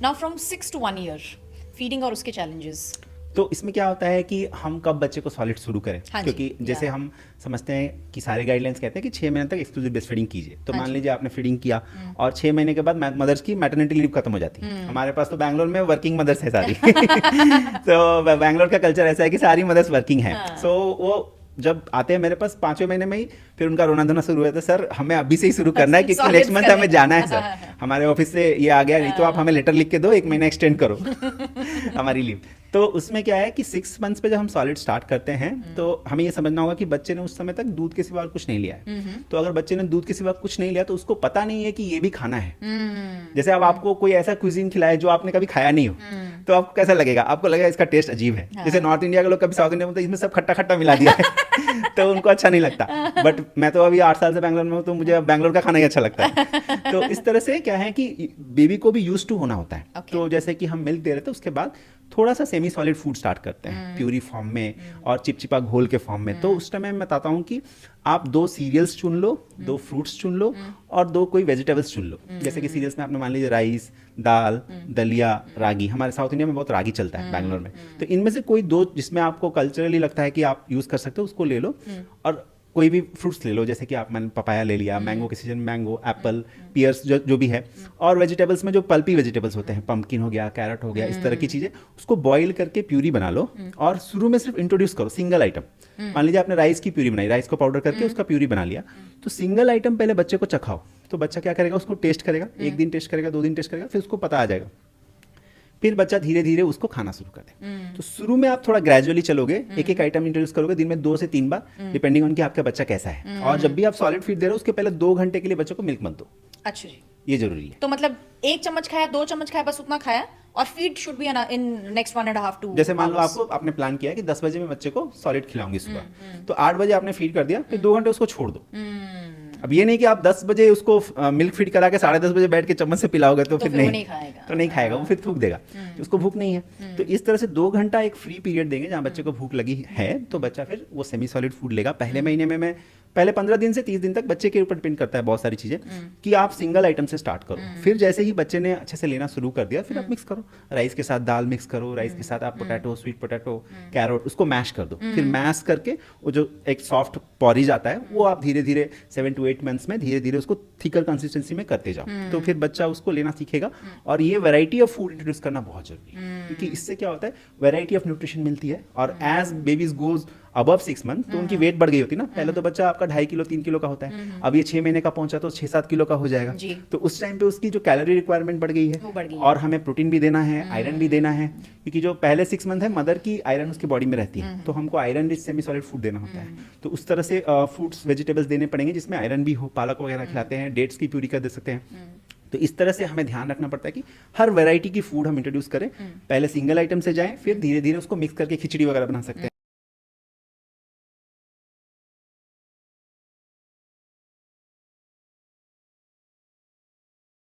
Now from 6 to 1 year feeding और उसके challenges. तो इसमें क्या होता है कि हम कब बच्चे को सॉलिड शुरू करें, हाँ जी, क्योंकि जैसे या। हम समझते हैं कि सारे गाइडलाइंस कहते हैं कि 6 महीने तक एक्सक्लूसिव ब्रेस्ट फीडिंग कीजिए। तो हाँ मान जी। लीजिए आपने फीडिंग किया और 6 महीने के बाद मदर्स की मैटरनिटी लीव खत्म हो जाती है। हमारे पास तो बैंगलोर में वर्किंग मदर्स है सारी तो बैंगलोर का कल्चर ऐसा है कि सारी मदर्स वर्किंग है। हाँ। सो वो जब आते हैं मेरे पास 5वें महीने में ही फिर उनका रोना धोना शुरू होता है, सर हमें अभी से ही शुरू करना है क्योंकि Solids नेक्स्ट मंथ करने हमें का। जाना है सर, हमारे ऑफिस से ये आ गया, नहीं तो आप हमें लेटर लिख के दो 1 महीना एक्सटेंड करो हमारी लीव। तो उसमें क्या है कि 6 मंथ्स पे जब हम सॉलिड स्टार्ट करते हैं तो हमें ये समझना होगा कि बच्चे ने उस समय तक दूध के सिवा और कुछ नहीं लिया है। तो अगर बच्चे ने दूध के सिवा कुछ नहीं लिया तो उसको पता नहीं है कि ये भी खाना है। जैसे अब आपको कोई ऐसा क्विजीन खिलाए जो आपने कभी खाया नहीं हो, तो आपको कैसा लगेगा? आपको लगेगा इसका टेस्ट अजीब है। जैसे नॉर्थ इंडिया के लोग कभी साउथ इंडिया में तो इसमें सब खट्टा खट्टा मिला दिया है तो उनको अच्छा नहीं लगता। बट मैं तो अभी 8 साल से बैंगलोर में हूँ, तो मुझे अब बैंगलोर का खाना ही अच्छा लगता है। तो इस तरह से क्या है कि बेबी को भी यूज टू होना होता है। Okay. तो जैसे कि हम मिल्क दे रहे थे उसके बाद थोड़ा सा सेमी सॉलिड फूड स्टार्ट करते हैं, प्यूरी फॉर्म में और चिपचिपा घोल के फॉर्म में। तो उस टाइम मैं बताता हूँ कि आप 2 सीरियल्स चुन लो, 2 फ्रूट्स चुन लो और 2 कोई वेजिटेबल्स चुन लो। जैसे कि सीरियल्स में आपने मान लीजिए राइस, दाल, दलिया, रागी। हमारे साउथ इंडिया में बहुत रागी चलता है बैंगलोर में। तो इनमें से कोई 2 जिसमें आपको कल्चरली लगता है कि आप यूज कर सकते हो उसको ले लो। और कोई भी फ्रूट्स ले लो, जैसे कि आप मैंने पपाया ले लिया, मैंगो के सीजन मैंगो, एप्पल, पियर्स जो भी है। और वेजिटेबल्स में जो पल्पी वेजिटेबल्स होते हैं, पंपकिन हो गया, कैरेट हो गया, इस तरह की चीज़ें, उसको बॉईल करके प्यूरी बना लो और शुरू में सिर्फ इंट्रोड्यूस करो सिंगल आइटम। मान लीजिए आपने राइस की प्यूरी बनाई, राइस को पाउडर करके उसका प्यूरी बना लिया, तो सिंगल आइटम पहले बच्चे को चखाओ। तो बच्चा क्या करेगा, उसको टेस्ट करेगा, 1 दिन टेस्ट करेगा, 2 दिन टेस्ट करेगा, फिर उसको पता आ जाएगा। फिर बच्चा धीरे धीरे उसको खाना शुरू कर दे। तो शुरू में आप थोड़ा ग्रेजुअली चलोगे, एक एक आइटम इंट्रोड्यूस करोगे दिन में 2 से 3 बार, डिपेंडिंग ऑन कि आपका बच्चा कैसा है। और जब भी आप सॉलिड फीड दे रहे हो उसके पहले 2 घंटे के लिए बच्चों को मिल्क मत दो, अच्छा जी। ये जरूरी है। तो मतलब 1 चम्मच खाया, 2 चम्मच खाया, बस उतना खाया और feed should be in next 1.5 to 2 जैसे मान लो hours. आपको आपने प्लान किया है कि 10 बजे मैं बच्चे को सॉलिड खिलाऊंगी सुबह, तो 8 बजे आपने फीड कर दिया, फिर 2 घंटे उसको छोड़ दो। अब ये नहीं कि आप 10 बजे उसको मिल्क फीड करा के 10:30 बजे बैठ के चम्मच से पिलाओगे तो फिर वो नहीं, नहीं खाएगा। तो नहीं खाएगा, वो फिर थूक देगा, तो उसको भूख नहीं है। तो इस तरह से 2 घंटा एक फ्री पीरियड देंगे जहाँ बच्चे को भूख लगी है, तो बच्चा फिर वो सेमी सॉलिड फूड लेगा। पहले महीने में मैं पहले 15 दिन से 30 दिन तक बच्चे के ऊपर डिपेंड करता है बहुत सारी चीज़ें, कि आप सिंगल आइटम से स्टार्ट करो। फिर जैसे ही बच्चे ने अच्छे से लेना शुरू कर दिया, फिर आप मिक्स करो, राइस के साथ दाल मिक्स करो, राइस के साथ आप पोटैटो, स्वीट पोटैटो, कैरेट, उसको मैश कर दो। फिर मैश करके वो जो एक सॉफ्ट पॉरिज आता है वो आप धीरे धीरे 7 to 8 मंथ्स में धीरे धीरे उसको थिकर कंसिस्टेंसी में करते जाओ। तो फिर बच्चा उसको लेना सीखेगा। और ये वैरायटी ऑफ फूड इंट्रोड्यूस करना बहुत जरूरी है, क्योंकि इससे क्या होता है, वैरायटी ऑफ न्यूट्रिशन मिलती है। और as babies goes above 6 month तो उनकी वेट बढ़ गई होती है ना। पहले तो बच्चा आपका 2.5 किलो 3 किलो का होता है, अब ये 6 महीने का पहुंचा तो 6-7 किलो का हो जाएगा। जी। तो उस टाइम पे उसकी जो कैलोरी रिक्वायरमेंट बढ़ गई वो बढ़ गई है, है। और हमें प्रोटीन भी देना है, आयरन भी देना है, क्योंकि जो पहले 6 मंथ है मदर की आयरन उसकी बॉडी में रहती है, तो हमको iron rich semi solid food देना होता है। तो उस तरह से फ्रूट्स वेजिटेबल्स देने पड़ेंगे जिसमें आयरन भी हो। पालक वगैरह खिलाते हैं, डेट्स की प्यूरी कर दे सकते हैं। तो इस तरह से हमें ध्यान रखना पड़ता है कि हर वैरायटी की फूड हम इंट्रोड्यूस करें। पहले सिंगल आइटम से जाएं, फिर धीरे धीरे उसको मिक्स करके खिचड़ी वगैरह बना सकते हैं।